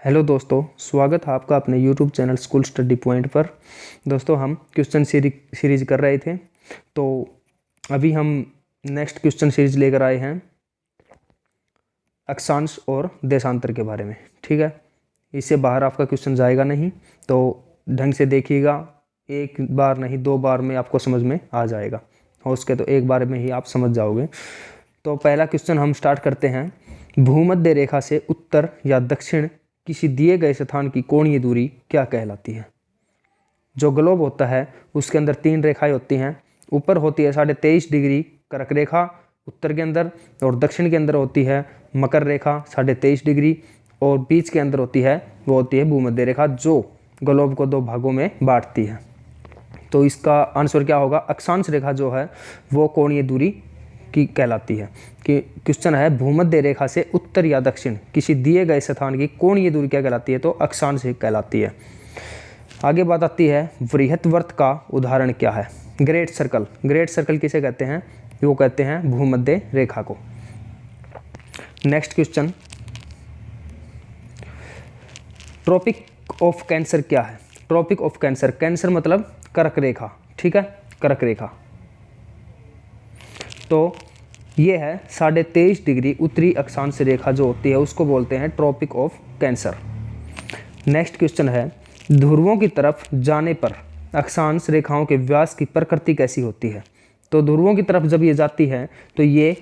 Hello दोस्तों, स्वागत है आपका अपने YouTube channel school study point पर। दोस्तों, हम क्वेश्चन सीरीज कर रहे थे, तो अभी हम नेक्स्ट क्वेश्चन सीरीज लेकर आए हैं अक्षांश और देशांतर के बारे में। ठीक है, इससे बाहर आपका क्वेश्चन जाएगा नहीं, तो ढंग से देखिएगा। एक बार नहीं, दो बार में आपको समझ में आ जाएगा। हो सके तो एक बार में ही आप समझ जाओगे। तो पहला क्वेश्चन हम स्टार्ट करते हैं। भूमध्य रेखा से उत्तर या दक्षिण किसी दिए गए स्थान की कोणीय दूरी क्या कहलाती है? जो ग्लोब होता है उसके अंदर तीन रेखाएं होती हैं। ऊपर होती है 23.5 डिग्री कर्क रेखा उत्तर के अंदर, और दक्षिण के अंदर होती है मकर रेखा 23.5 डिग्री, और बीच के अंदर होती है भूमध्य रेखा, जो ग्लोब को दो भागों में बांटती है। तो इसका आंसर क्या होगा? अक्षांश रेखा जो है वो कोणीय दूरी की कहलाती है। कि क्वेश्चन है भूमध्य रेखा से उत्तर या दक्षिण किसी दिए गए स्थान की कोणीय दूरी क्या कहलाती है? तो अक्षांश कहलाती है। आगे बात आती है वृहत का उदाहरण क्या है? Great circle. ग्रेट सर्कल किसे कहते हैं? वो कहते हैं भूमध्य रेखा को। Next question, Tropic of Cancer क्या है? ट्रॉपिक ऑफ कैंसर, कैंसर मतलब कर्क रेखा। ठीक है, कर्क रेखा। तो ये है 23.5 डिग्री उत्तरी अक्षांश रेखा जो होती है उसको बोलते हैं Tropic of Cancer. Next question है ध्रुवों की तरफ जाने पर अक्षांश रेखाओं के व्यास की प्रकृति कैसी होती है? तो ध्रुवों की तरफ जब ये जाती है तो ये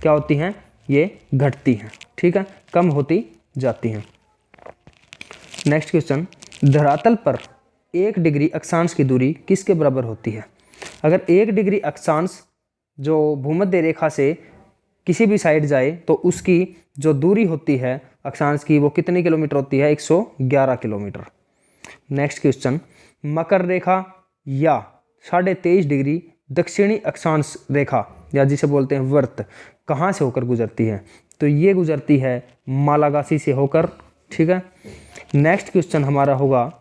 क्या होती हैं? ये घटती हैं। ठीक है, कम होती जाती हैं। नेक्स्ट क्वेश्चन, धरातल पर 1 डिग्री अक्षांश की दूरी किसके बराबर होती है? अगर 1 डिग्री अक्षांश जो भूमध्य रेखा से किसी भी साइड जाए तो उसकी जो दूरी होती है अक्षांश की वो कितने किलोमीटर होती है? 111 किलोमीटर। नेक्स्ट क्वेश्चन, मकर रेखा या 23.5 डिग्री दक्षिणी अक्षांश रेखा या जिसे बोलते हैं वर्त कहाँ से होकर गुजरती है? तो ये गुजरती है मालागासी से होकर। ठीक है। नेक्स्ट क्वेश्चन हमारा होगा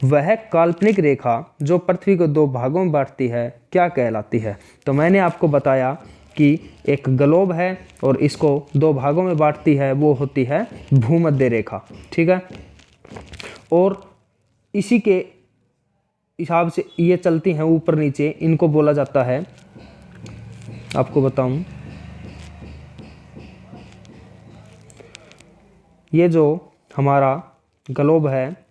वह काल्पनिक रेखा जो पृथ्वी को दो भागों में बांटती है क्या कहलाती है? तो मैंने आपको बताया कि एक ग्लोब है और इसको दो भागों में बांटती है, वो होती है भूमध्य रेखा। ठीक है, और इसी के हिसाब से ये चलती हैं ऊपर नीचे, इनको बोला जाता है, आपको बताऊं, ये जो हमारा ग्लोब है,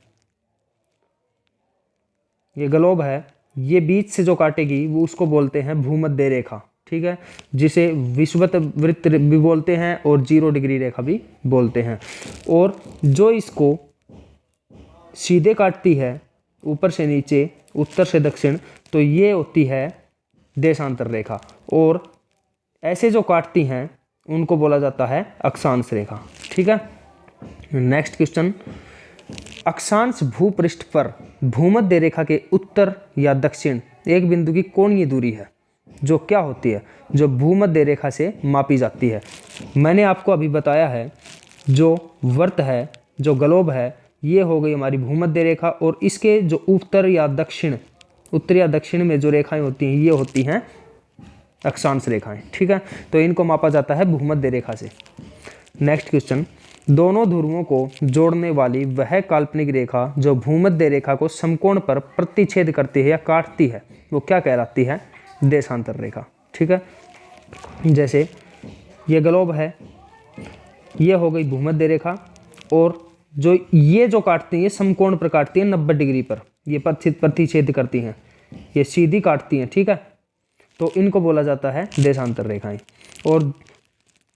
ये ग्लोब है, ये बीच से जो काटेगी वो उसको बोलते हैं भूमध्य रेखा। ठीक है, जिसे विषुवत वृत्त भी बोलते हैं और 0 डिग्री रेखा भी बोलते हैं। और जो इसको सीधे काटती है ऊपर से नीचे, उत्तर से दक्षिण, तो ये होती है देशांतर रेखा, और ऐसे जो काटती हैं उनको बोला जाता है अक्षांश रेखा। ठीक है। नेक्स्ट क्वेश्चन, अक्षांश भूपृष्ठ पर भूमध्य रेखा के उत्तर या दक्षिण एक बिंदु की कोणीय दूरी है जो क्या होती है? जो भूमध्य रेखा से मापी जाती है। मैंने आपको अभी बताया है जो वर्त है, जो ग्लोब है, ये हो गई हमारी भूमध्य रेखा, और इसके जो उत्तर या दक्षिण में जो रेखाएं होती हैं ये होती हैं अक्षांश रेखाएं। ठीक है, तो इनको मापा जाता है भूमध्य रेखा से। नेक्स्ट क्वेश्चन, दोनों ध्रुवों को जोड़ने वाली वह काल्पनिक रेखा जो भूमध्य रेखा को समकोण पर प्रतिच्छेद करती है या काटती है वो क्या कहलाती है? देशांतर रेखा। ठीक है, जैसे ये ग्लोब है, ये हो गई भूमध्य रेखा, और जो काटती है ये समकोण पर काटती है 90 डिग्री पर, ये प्रतिच्छेद करती हैं, ये सीधी काटती हैं। ठीक है, तो इनको बोला जाता है देशांतर रेखाएं। और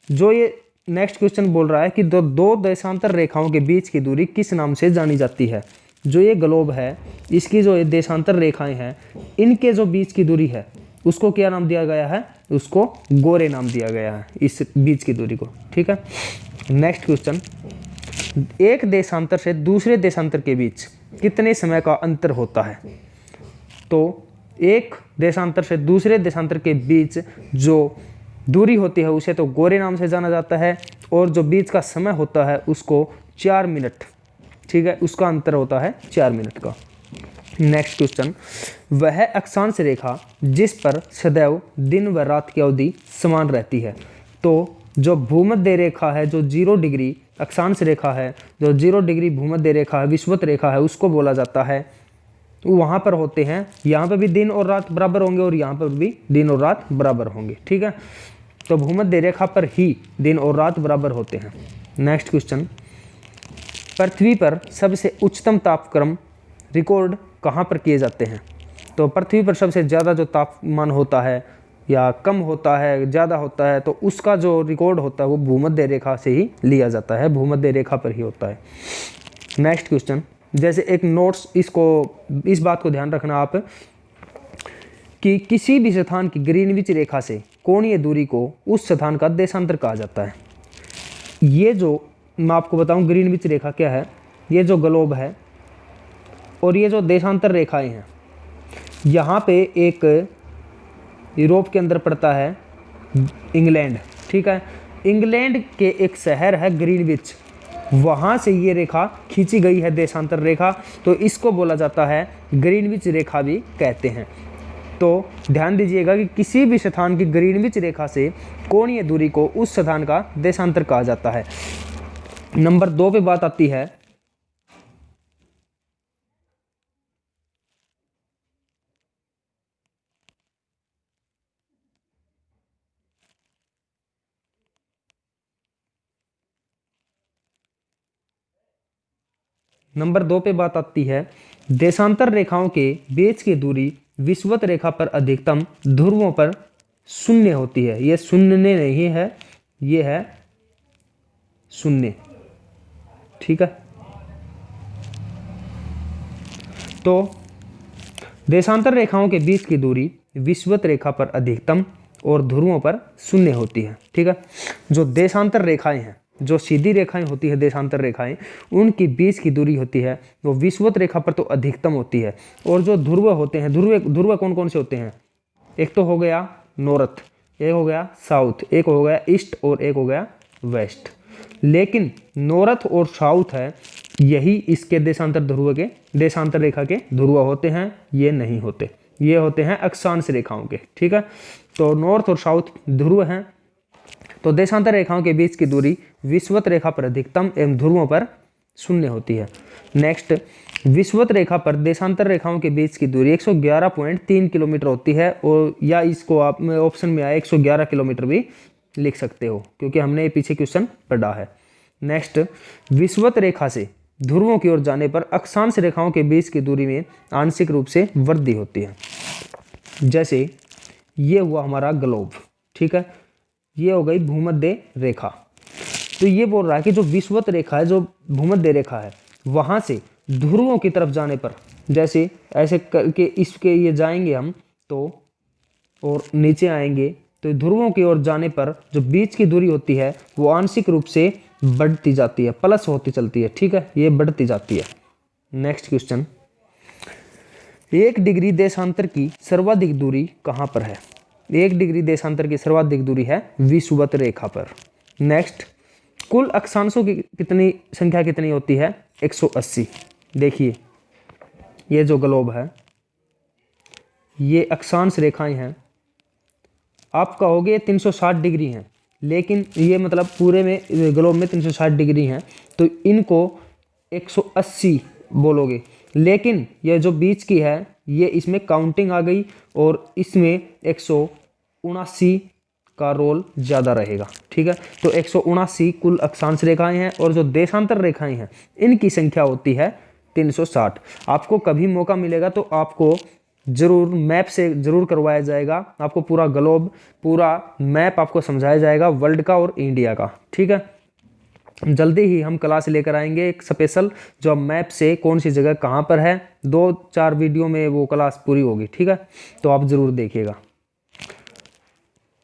जो ये नेक्स्ट क्वेश्चन बोल रहा है कि दो देशांतर रेखाओं के बीच की दूरी किस नाम से जानी जाती है? जो ये ग्लोब है, इसकी जो ये देशांतर रेखाएं हैं, इनके जो बीच की दूरी है उसको क्या नाम दिया गया है? उसको गोरे नाम दिया गया है, इस बीच की दूरी को। ठीक है। नेक्स्ट क्वेश्चन, एक देशांतर से दूसरे देशांतर के बीच कितने समय का अंतर होता है? तो एक देशांतर से दूसरे देशांतर के बीच जो दूरी होती है उसे तो गोरे नाम से जाना जाता है, और जो बीच का समय होता है उसको 4 मिनट। ठीक है, उसका अंतर होता है 4 मिनट का। नेक्स्ट क्वेश्चन, वह अक्षांश रेखा जिस पर सदैव दिन व रात की अवधि समान रहती है? तो जो भूमध्य रेखा है जो 0 डिग्री अक्षांश रेखा है, जो 0 डिग्री भूमध्य रेखा है, विषुवत रेखा है, उसको बोला जाता है। वहाँ पर होते हैं, यहाँ पर भी दिन और रात बराबर होंगे और यहाँ पर भी दिन और रात बराबर होंगे, ठीक है। तो भूमध्य रेखा पर ही दिन और रात बराबर होते हैं। नेक्स्ट क्वेश्चन, पृथ्वी पर सबसे उच्चतम तापक्रम रिकॉर्ड कहाँ पर किए जाते हैं? तो पृथ्वी पर सबसे ज़्यादा जो तापमान होता है या कम होता है, ज़्यादा होता है, तो उसका जो रिकॉर्ड होता है वो भूमध्य रेखा से ही लिया जाता है, भूमध्य रेखा पर ही होता है। नेक्स्ट क्वेश्चन, जैसे एक नोट्स, इस बात को ध्यान रखना आप कि किसी भी स्थान की ग्रीनविच रेखा से कोणीय दूरी को उस स्थान का देशांतर कहा जाता है। ये जो मैं आपको बताऊं ग्रीनविच रेखा क्या है, ये जो ग्लोब है और ये जो देशांतर रेखाएं हैं, यहाँ पे एक यूरोप के अंदर पड़ता है इंग्लैंड, ठीक है। इंग्लैंड के एक शहर है ग्रीनविच, वहाँ से ये रेखा खींची गई है, देशांतर रेखा, तो इसको बोला जाता है ग्रीनविच रेखा भी कहते हैं। तो ध्यान दीजिएगा कि किसी भी स्थान की ग्रीनविच रेखा से कोणीय दूरी को उस स्थान का देशांतर कहा जाता है। नंबर 2 पे बात आती है देशांतर रेखाओं के बीच की दूरी विषुवत रेखा पर अधिकतम ध्रुवों पर शून्य होती है। ये शून्य नहीं है, ये है शून्य, ठीक है। तो देशांतर रेखाओं के बीच की दूरी विषुवत रेखा पर अधिकतम और ध्रुवों पर शून्य होती है, ठीक है। जो देशांतर रेखाएं हैं, जो सीधी रेखाएं होती है देशांतर रेखाएं, उनकी बीच की दूरी होती है वो विषुवत रेखा पर तो अधिकतम होती है। और जो ध्रुव होते हैं, ध्रुव कौन कौन से होते हैं? एक तो हो गया नॉर्थ, एक हो गया साउथ, एक हो गया ईस्ट और एक हो गया वेस्ट। लेकिन नॉर्थ और साउथ है, यही इसके देशांतर रेखा के ध्रुव होते हैं, ये नहीं होते, ये होते हैं अक्षांश रेखाओं के, ठीक है। तो नॉर्थ और साउथ ध्रुव हैं। तो देशांतर रेखाओं के बीच की दूरी विषुवत रेखा पर अधिकतम एवं ध्रुवों पर शून्य होती है। नेक्स्ट, विषुवत रेखा पर देशांतर रेखाओं के बीच की दूरी 111.3 किलोमीटर होती है, और या इसको आप ऑप्शन में आया 111 किलोमीटर भी लिख सकते हो, क्योंकि हमने ये पीछे क्वेश्चन पढ़ा है। नेक्स्ट, विषुवत रेखा से ध्रुवों की ओर जाने पर अक्षांश रेखाओं के बीच की दूरी में आंशिक रूप से वृद्धि होती है। जैसे ये हुआ हमारा ग्लोब, ठीक है, ये हो गई भूमध्य रेखा। तो ये बोल रहा है कि जो विषुवत रेखा है, जो भूमध्य रेखा है, वहां से ध्रुवों की तरफ जाने पर, जैसे ऐसे करके इसके ये जाएंगे हम तो, और नीचे आएंगे तो ध्रुवों की ओर जाने पर जो बीच की दूरी होती है वो आंशिक रूप से बढ़ती जाती है, प्लस होती चलती है, ठीक है, ये बढ़ती जाती है। नेक्स्ट क्वेश्चन, 1 डिग्री देशांतर की सर्वाधिक दूरी कहाँ पर है? 1 डिग्री देशांतर की सर्वाधिक दूरी है विषुवत रेखा पर। नेक्स्ट, कुल अक्षांशों की संख्या कितनी होती है? 180। देखिए ये जो ग्लोब है, ये अक्षांश रेखाएं हैं, आप कहोगे 360 डिग्री हैं, लेकिन ये मतलब पूरे में ग्लोब में 360 डिग्री हैं, तो इनको 180 बोलोगे। लेकिन ये जो बीच की है, ये इसमें काउंटिंग आ गई और इसमें 179 का रोल ज़्यादा रहेगा, ठीक है। तो 179 कुल अक्षांश रेखाएं हैं, और जो देशांतर रेखाएं हैं इनकी संख्या होती है 360। आपको कभी मौका मिलेगा तो आपको जरूर मैप से जरूर करवाया जाएगा, आपको पूरा ग्लोब, पूरा मैप आपको समझाया जाएगा वर्ल्ड का और इंडिया का, ठीक है। जल्दी ही हम क्लास लेकर आएंगे एक स्पेशल, जो मैप से कौन सी जगह कहाँ पर है, 2-4 वीडियो में वो क्लास पूरी होगी, ठीक है, तो आप जरूर देखिएगा।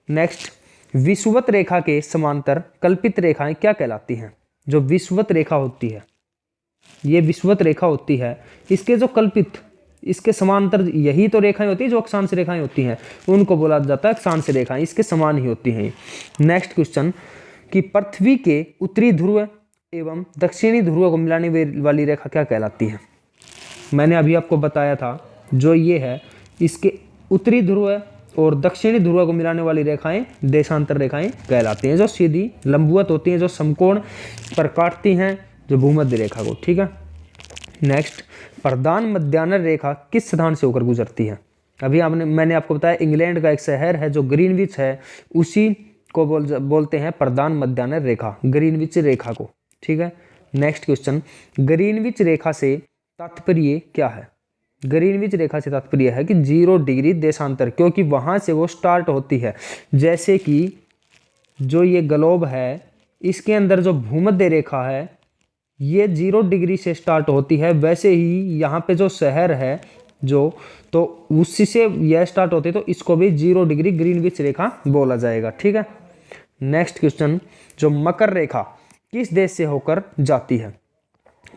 नेक्स्ट, विषुवत रेखा के समांतर कल्पित रेखाएं क्या कहलाती हैं? जो विषुवत रेखा होती है, ये विषुवत रेखा होती है, इसके जो कल्पित, इसके समांतर यही तो रेखाएं होती है जो अक्षांश रेखाएं होती हैं, उनको बोला जाता है अक्षांश रेखाएं, इसके समान ही होती हैं। नेक्स्ट क्वेश्चन, कि पृथ्वी के उत्तरी ध्रुव एवं दक्षिणी ध्रुव को मिलाने वाली रेखा क्या कहलाती है? मैंने अभी आपको बताया था, जो ये है इसके उत्तरी ध्रुव और दक्षिणी ध्रुव को मिलाने वाली रेखाएं देशांतर रेखाएं कहलाती हैं, जो सीधी लंबवत होती हैं, जो समकोण पर काटती हैं जो भूमध्य रेखा को। ठीक है। नेक्स्ट, प्रधान मध्याह्न रेखा किस स्थान से होकर गुजरती है? अभी मैंने आपको बताया इंग्लैंड का एक शहर है जो ग्रीनविच है, उसी को बोलते हैं प्रधान मध्याह्न रेखा, ग्रीनविच रेखा को। ठीक है। नेक्स्ट क्वेश्चन, ग्रीनविच रेखा से तात्पर्य क्या है? ग्रीनविच रेखा से तात्पर्य है कि 0 डिग्री देशांतर, क्योंकि वहां से वो स्टार्ट होती है। जैसे कि जो ये ग्लोब है, इसके अंदर जो भूमध्य रेखा है ये 0 डिग्री से स्टार्ट होती है, वैसे ही यहाँ पे जो शहर है जो, तो उसी से यह स्टार्ट होती है, तो इसको भी 0 डिग्री ग्रीनविच रेखा बोला जाएगा। ठीक है। नेक्स्ट क्वेश्चन, जो मकर रेखा किस देश से होकर जाती है?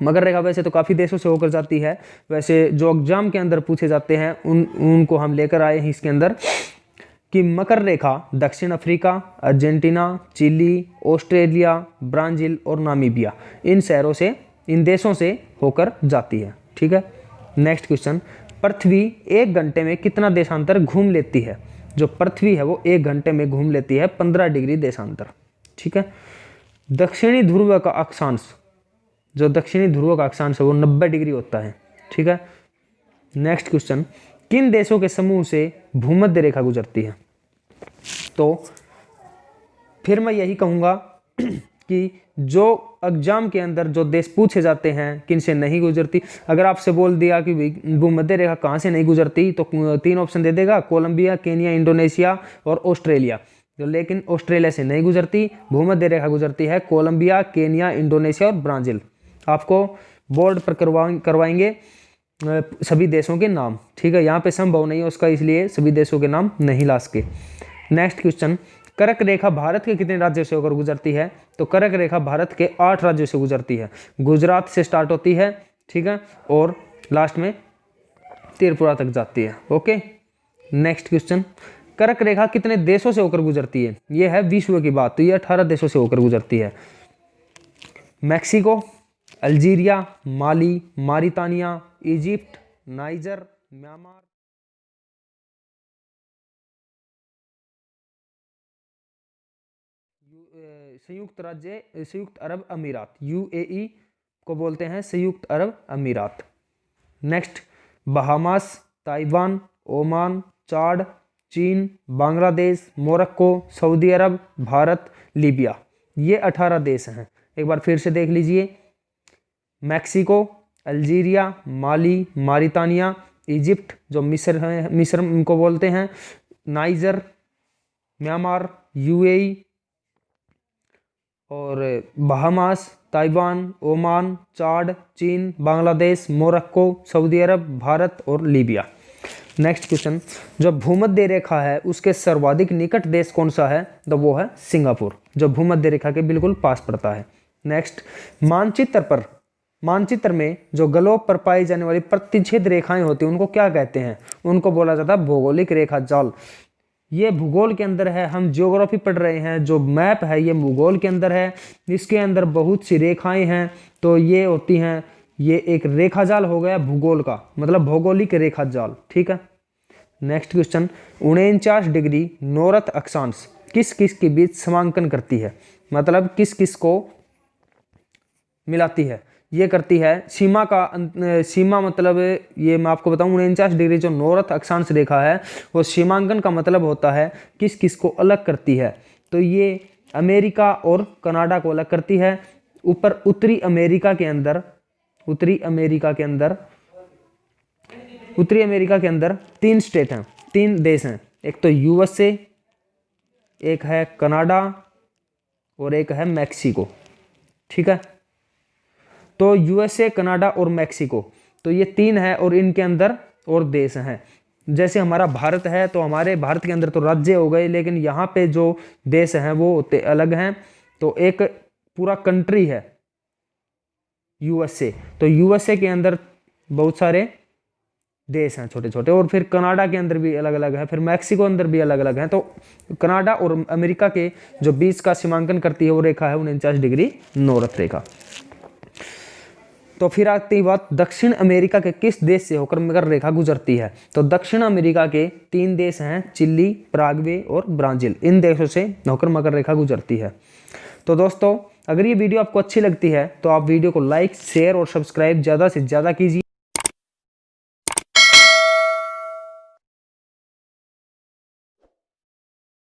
मकर रेखा वैसे तो काफ़ी देशों से होकर जाती है, वैसे जो एग्जाम के अंदर पूछे जाते हैं उनको हम लेकर आए हैं इसके अंदर, कि मकर रेखा दक्षिण Africa, Argentina, Chile, Australia, Brazil और नामीबिया, इन शहरों से, इन देशों से होकर जाती है। ठीक है। नेक्स्ट क्वेश्चन, पृथ्वी 1 घंटे में कितना देशांतर घूम लेती है? जो पृथ्वी है वो 1 घंटे में घूम लेती है 15 डिग्री देशांतर। ठीक है। दक्षिणी ध्रुव का अक्षांश, जो दक्षिणी ध्रुव का अक्षांश है वो 90 डिग्री होता है। ठीक है। नेक्स्ट क्वेश्चन, किन देशों के समूह से भूमध्य रेखा गुजरती है? तो फिर मैं यही कहूँगा कि जो एग्जाम के अंदर जो देश पूछे जाते हैं किन से नहीं गुजरती, अगर आपसे बोल दिया कि भूमध्य रेखा कहाँ से नहीं गुजरती, तो 3 ऑप्शन दे देगा, कोलंबिया, केनिया, इंडोनेशिया और ऑस्ट्रेलिया। लेकिन ऑस्ट्रेलिया से नहीं गुजरती, भूमध्य रेखा गुजरती है कोलंबिया, केनिया, इंडोनेशिया और ब्राज़ील। आपको बोर्ड पर करवाएंगे सभी देशों के नाम। ठीक है। यहाँ पे संभव नहीं है उसका, इसलिए सभी देशों के नाम नहीं ला सके। नेक्स्ट क्वेश्चन, कर्क रेखा भारत के कितने राज्यों से होकर गुजरती है? तो कर्क रेखा भारत के 8 राज्यों से गुजरती है। गुजरात से स्टार्ट होती है, ठीक है, और लास्ट में त्रिपुरा तक जाती है। ओके। नेक्स्ट क्वेश्चन, कर्क रेखा कितने देशों से होकर गुजरती है? ये है विश्व की बात, तो ये 18 देशों से होकर गुजरती है। मैक्सिको, अल्जीरिया, माली, मारितानिया, इजिप्ट, नाइजर, म्यांमार, संयुक्त अरब अमीरात, यूएई को बोलते हैं संयुक्त अरब अमीरात। नेक्स्ट, बहामास, ताइवान, ओमान, चाड, चीन, बांग्लादेश, मोरक्को, सऊदी अरब, भारत, लीबिया, ये 18 देश हैं। एक बार फिर से देख लीजिए, मैक्सिको, अल्जीरिया, माली, मारितानिया, इजिप्ट जो मिस्र है, मिस्र इनको बोलते हैं, नाइजर, म्यांमार, यूएई और बहामास, ताइवान, ओमान, चाड, चीन, बांग्लादेश, मोरक्को, सऊदी अरब, भारत और लीबिया। नेक्स्ट क्वेश्चन, जो भूमध्य रेखा है उसके सर्वाधिक निकट देश कौन सा है? तो वो है सिंगापुर, जो भूमध्य रेखा के बिल्कुल पास पड़ता है। नेक्स्ट, मानचित्र में जो ग्लोब पर पाई जाने वाली प्रतिच्छेद रेखाएं होती हैं उनको क्या कहते हैं? उनको बोला जाता है भौगोलिक रेखा जाल। ये भूगोल के अंदर है, हम ज्योग्राफी पढ़ रहे हैं, जो मैप है ये भूगोल के अंदर है, इसके अंदर बहुत सी रेखाएं हैं, तो ये होती हैं, ये एक रेखा जाल हो गया भूगोल का, मतलब भौगोलिक रेखा जाल। ठीक है। नेक्स्ट क्वेश्चन, 49 डिग्री नॉर्थ अक्षांश किस किस के बीच समांकन करती है? मतलब किस किस को मिलाती है? ये करती है सीमा मतलब ये मैं आपको बताऊं, 49 डिग्री जो नॉर्थ अक्षांश रेखा है वो सीमांकन का मतलब होता है किस किस को अलग करती है। तो ये अमेरिका और कनाडा को अलग करती है। ऊपर उत्तरी अमेरिका के अंदर 3 स्टेट हैं, 3 देश हैं, एक तो यूएसए, एक है कनाडा और एक है मैक्सिको। ठीक है। तो यूएसए, कनाडा और मैक्सिको, तो ये 3 है और इनके अंदर और देश हैं। जैसे हमारा भारत है तो हमारे भारत के अंदर तो राज्य हो गए, लेकिन यहाँ पे जो देश हैं वो होते अलग हैं। तो एक पूरा कंट्री है यूएसए, तो यूएसए के अंदर बहुत सारे देश हैं छोटे छोटे, और फिर कनाडा के अंदर भी अलग अलग है, फिर मैक्सिको अंदर भी अलग अलग हैं। तो कनाडा और अमेरिका के जो बीच का सीमांकन करती है वो रेखा है 49 डिग्री नॉर्थ रेखा। तो फिर आती बात दक्षिण अमेरिका के किस देश से होकर मकर रेखा गुजरती है। तो दक्षिण अमेरिका के 3 देश हैं, चिली, पराग्वे और ब्राजील। इन देशों से होकर मकर रेखा गुजरती है। तो दोस्तों, अगर ये वीडियो आपको अच्छी लगती है तो आप वीडियो को लाइक, शेयर और सब्सक्राइब ज़्यादा से ज़्यादा कीजिए।